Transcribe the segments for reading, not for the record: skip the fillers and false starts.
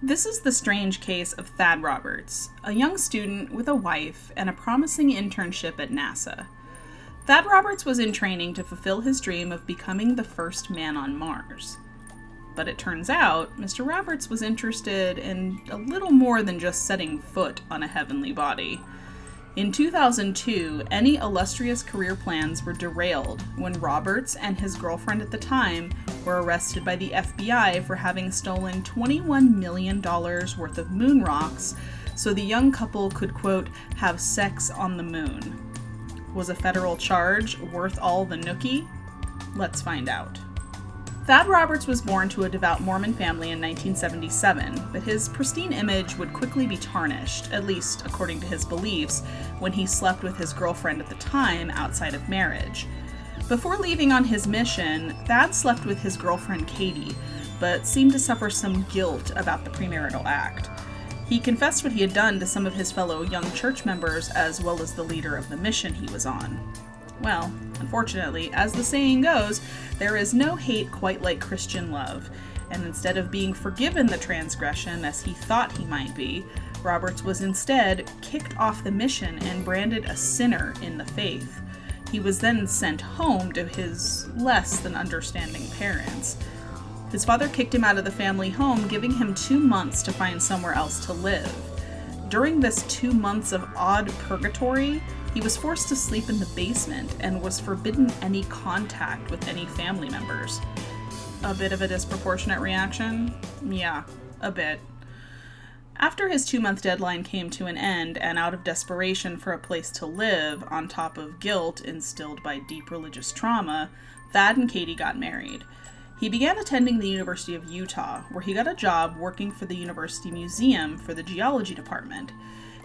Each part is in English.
This is the strange case of Thad Roberts, a young student with a wife and a promising internship at NASA. Thad Roberts was in training to fulfill his dream of becoming the first man on Mars. But it turns out, Mr. Roberts was interested in a little more than just setting foot on a heavenly body. In 2002, any illustrious career plans were derailed when Roberts and his girlfriend at the time were arrested by the FBI for having stolen $21 million worth of moon rocks so the young couple could, quote, have sex on the moon. Was a federal charge worth all the nookie? Let's find out. Thad Roberts was born to a devout Mormon family in 1977, but his pristine image would quickly be tarnished, at least according to his beliefs, when he slept with his girlfriend at the time outside of marriage. Before leaving on his mission, Thad slept with his girlfriend Katie, but seemed to suffer some guilt about the premarital act. He confessed what he had done to some of his fellow young church members as well as the leader of the mission he was on. Well, unfortunately, as the saying goes, there is no hate quite like Christian love, and instead of being forgiven the transgression as he thought he might be, Roberts was instead kicked off the mission and branded a sinner in the faith. He was then sent home to his less than understanding parents. His father kicked him out of the family home, giving him 2 months to find somewhere else to live. During this 2 months of odd purgatory, he was forced to sleep in the basement and was forbidden any contact with any family members. A bit of a disproportionate reaction? Yeah, a bit. After his 2-month deadline came to an end, and out of desperation for a place to live, on top of guilt instilled by deep religious trauma, Thad and Katie got married. He began attending the University of Utah, where he got a job working for the University Museum for the geology department.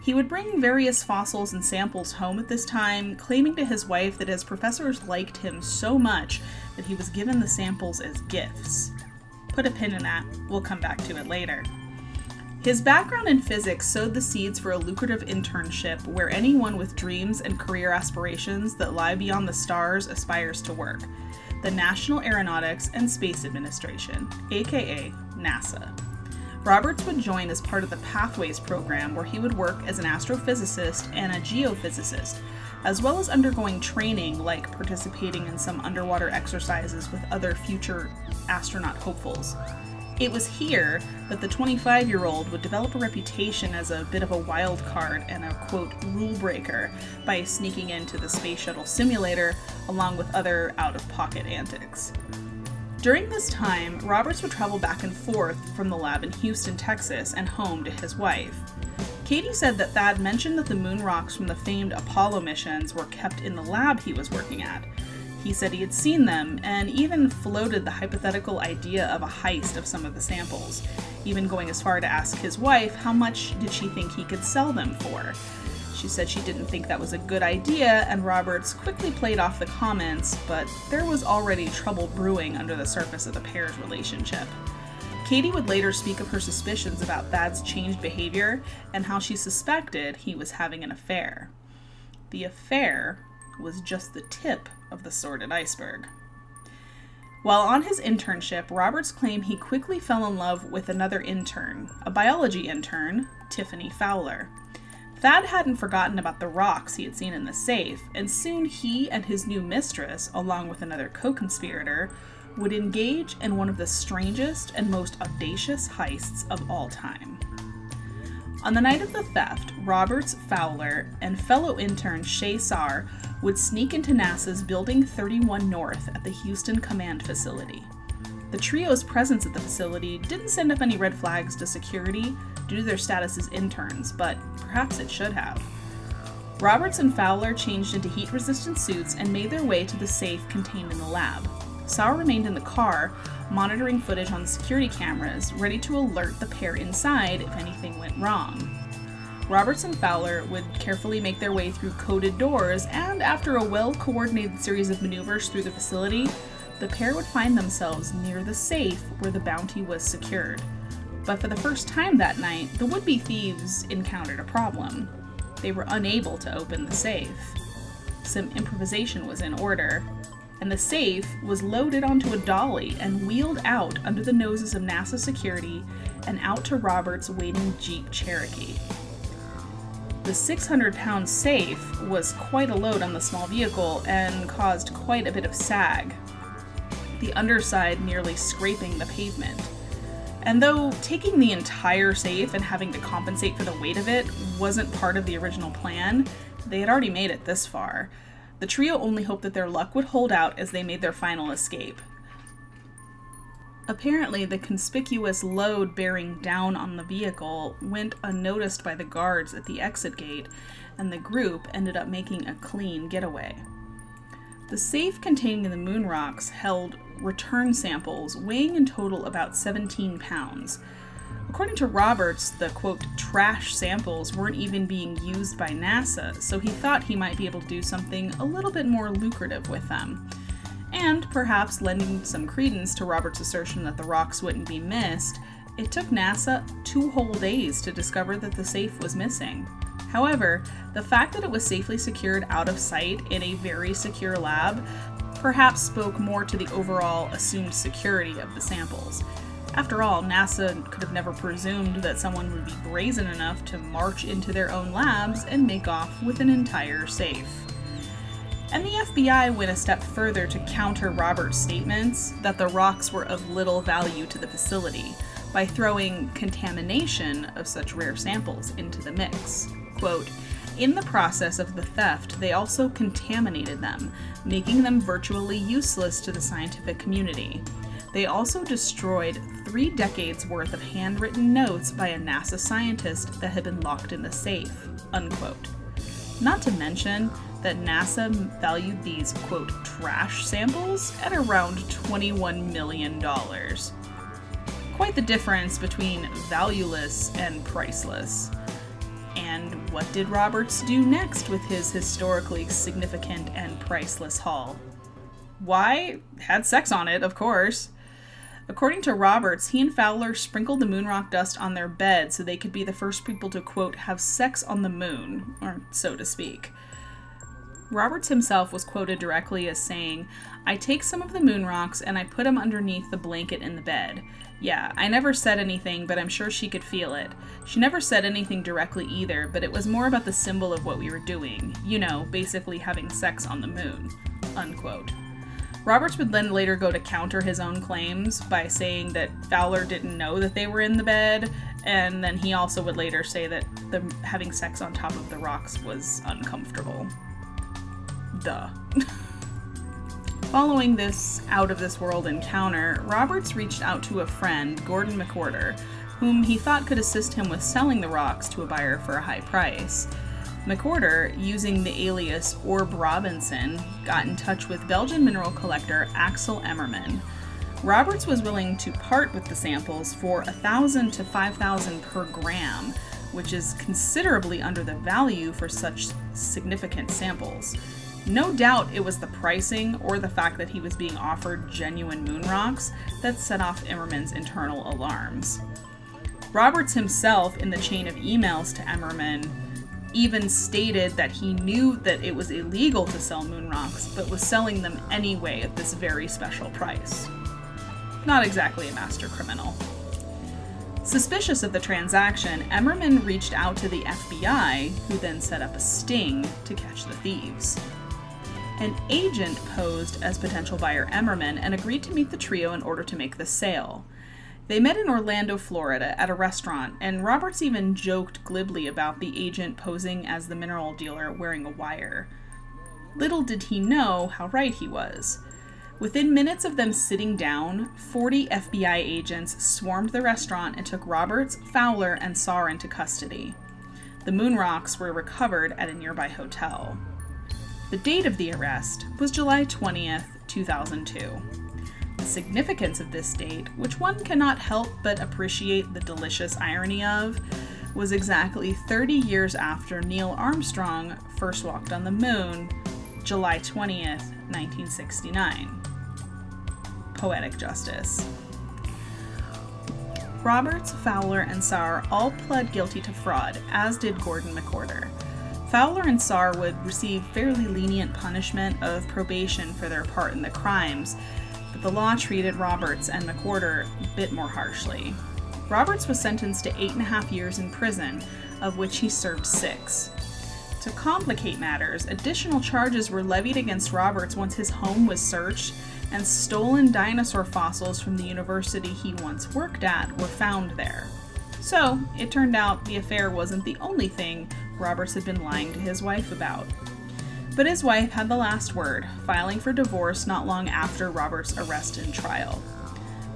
He would bring various fossils and samples home at this time, claiming to his wife that his professors liked him so much that he was given the samples as gifts. Put a pin in that, we'll come back to it later. His background in physics sowed the seeds for a lucrative internship where anyone with dreams and career aspirations that lie beyond the stars aspires to work: the National Aeronautics and Space Administration, aka NASA. Roberts would join as part of the Pathways program, where he would work as an astrophysicist and a geophysicist, as well as undergoing training like participating in some underwater exercises with other future astronaut hopefuls. It was here that the 25-year-old would develop a reputation as a bit of a wild card and a, quote, rule breaker by sneaking into the space shuttle simulator along with other out-of-pocket antics. During this time, Roberts would travel back and forth from the lab in Houston, Texas, and home to his wife. Katie said that Thad mentioned that the moon rocks from the famed Apollo missions were kept in the lab he was working at. He said he had seen them, and even floated the hypothetical idea of a heist of some of the samples, even going as far to ask his wife how much did she think he could sell them for. She said she didn't think that was a good idea, and Roberts quickly played off the comments, but there was already trouble brewing under the surface of the pair's relationship. Katie would later speak of her suspicions about Thad's changed behavior and how she suspected he was having an affair. The affair was just the tip of the sordid iceberg. While on his internship, Roberts claimed he quickly fell in love with another intern, a biology intern, Tiffany Fowler. Thad hadn't forgotten about the rocks he had seen in the safe, and soon he and his new mistress, along with another co-conspirator, would engage in one of the strangest and most audacious heists of all time. On the night of the theft, Roberts, Fowler, and fellow intern Shay Sarr would sneak into NASA's Building 31 North at the Houston Command Facility. The trio's presence at the facility didn't send up any red flags to security due to their status as interns, but perhaps it should have. Roberts and Fowler changed into heat-resistant suits and made their way to the safe contained in the lab. Sarr remained in the car, monitoring footage on the security cameras, ready to alert the pair inside if anything went wrong. Roberts and Fowler would carefully make their way through coded doors, and after a well-coordinated series of maneuvers through the facility, the pair would find themselves near the safe where the bounty was secured. But for the first time that night, the would-be thieves encountered a problem. They were unable to open the safe. Some improvisation was in order, and the safe was loaded onto a dolly and wheeled out under the noses of NASA security and out to Robert's waiting Jeep Cherokee. The 600-pound safe was quite a load on the small vehicle and caused quite a bit of sag, the underside nearly scraping the pavement. And though taking the entire safe and having to compensate for the weight of it wasn't part of the original plan, they had already made it this far. The trio only hoped that their luck would hold out as they made their final escape. Apparently, the conspicuous load bearing down on the vehicle went unnoticed by the guards at the exit gate, and the group ended up making a clean getaway. The safe containing the moon rocks held return samples weighing in total about 17 pounds. According to Roberts, the quote, trash samples weren't even being used by NASA, so he thought he might be able to do something a little bit more lucrative with them. And perhaps lending some credence to Roberts' assertion that the rocks wouldn't be missed, it took NASA 2 whole days to discover that the safe was missing. However, the fact that it was safely secured out of sight in a very secure lab perhaps spoke more to the overall assumed security of the samples. After all, NASA could have never presumed that someone would be brazen enough to march into their own labs and make off with an entire safe. And the FBI went a step further to counter Roberts' statements that the rocks were of little value to the facility by throwing contamination of such rare samples into the mix. Quote, in the process of the theft, they also contaminated them, making them virtually useless to the scientific community. They also destroyed 3 decades worth of handwritten notes by a NASA scientist that had been locked in the safe, unquote. Not to mention that NASA valued these, quote, trash samples at around $21 million. Quite the difference between valueless and priceless. And what did Roberts do next with his historically significant and priceless haul? Why, had sex on it, of course. According to Roberts, he and Fowler sprinkled the moonrock dust on their bed so they could be the first people to, quote, have sex on the moon, or so to speak. Roberts himself was quoted directly as saying, I take some of the moon rocks and I put them underneath the blanket in the bed. Yeah, I never said anything, but I'm sure she could feel it. She never said anything directly either, but it was more about the symbol of what we were doing. You know, basically having sex on the moon. Unquote. Roberts would then later go to counter his own claims by saying that Fowler didn't know that they were in the bed, and then he also would later say that having sex on top of the rocks was uncomfortable. Duh. Following this out-of-this-world encounter, Roberts reached out to a friend, Gordon McWhorter, whom he thought could assist him with selling the rocks to a buyer for a high price. McWhorter, using the alias Orb Robinson, got in touch with Belgian mineral collector Axel Emmerman. Roberts was willing to part with the samples for $1,000 to $5,000 per gram, which is considerably under the value for such significant samples. No doubt it was the pricing or the fact that he was being offered genuine moon rocks that set off Emmerman's internal alarms. Roberts himself, in the chain of emails to Emmerman, even stated that he knew that it was illegal to sell moon rocks, but was selling them anyway at this very special price. Not exactly a master criminal. Suspicious of the transaction, Emmerman reached out to the FBI, who then set up a sting to catch the thieves. An agent posed as potential buyer Emmerman and agreed to meet the trio in order to make the sale. They met in Orlando, Florida, at a restaurant, and Roberts even joked glibly about the agent posing as the mineral dealer wearing a wire. Little did he know how right he was. Within minutes of them sitting down, 40 FBI agents swarmed the restaurant and took Roberts, Fowler, and Saar into custody. The moon rocks were recovered at a nearby hotel. The date of the arrest was July 20th, 2002. The significance of this date, which one cannot help but appreciate the delicious irony of, was exactly 30 years after Neil Armstrong first walked on the moon, July 20th, 1969. Poetic justice. Roberts, Fowler, and Saar all pled guilty to fraud, as did Gordon McWhorter. Fowler and Saar would receive fairly lenient punishment of probation for their part in the crimes, but the law treated Roberts and McWhorter a bit more harshly. Roberts was sentenced to 8.5 years in prison, of which he served 6. To complicate matters, additional charges were levied against Roberts once his home was searched and stolen dinosaur fossils from the university he once worked at were found there. So, it turned out the affair wasn't the only thing Roberts had been lying to his wife about. But his wife had the last word, filing for divorce not long after Roberts' arrest and trial.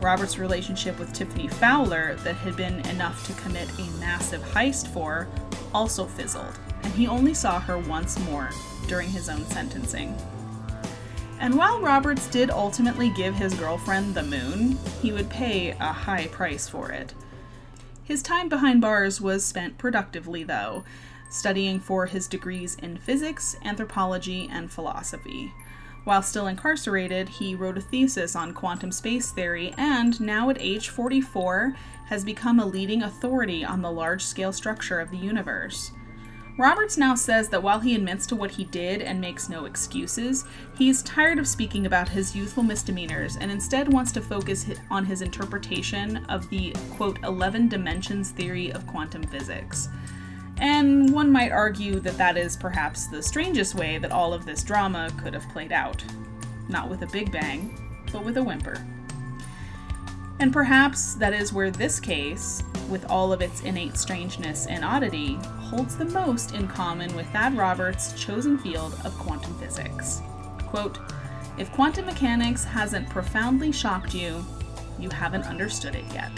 Roberts' relationship with Tiffany Fowler, that had been enough to commit a massive heist for, also fizzled, and he only saw her once more during his own sentencing. And while Roberts did ultimately give his girlfriend the moon, he would pay a high price for it. His time behind bars was spent productively, though, studying for his degrees in physics, anthropology, and philosophy. While still incarcerated, he wrote a thesis on quantum space theory and, now at age 44, has become a leading authority on the large-scale structure of the universe. Roberts now says that while he admits to what he did and makes no excuses, he is tired of speaking about his youthful misdemeanors and instead wants to focus on his interpretation of the, quote, 11 dimensions theory of quantum physics. And one might argue that that is perhaps the strangest way that all of this drama could have played out. Not with a big bang, but with a whimper. And perhaps that is where this case, with all of its innate strangeness and oddity, holds the most in common with Thad Roberts' chosen field of quantum physics. Quote, "If quantum mechanics hasn't profoundly shocked you, you haven't understood it yet."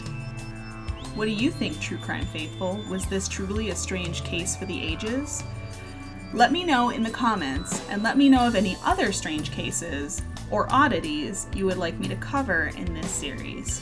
What do you think, True Crime Faithful? Was this truly a strange case for the ages? Let me know in the comments, and let me know of any other strange cases or oddities you would like me to cover in this series.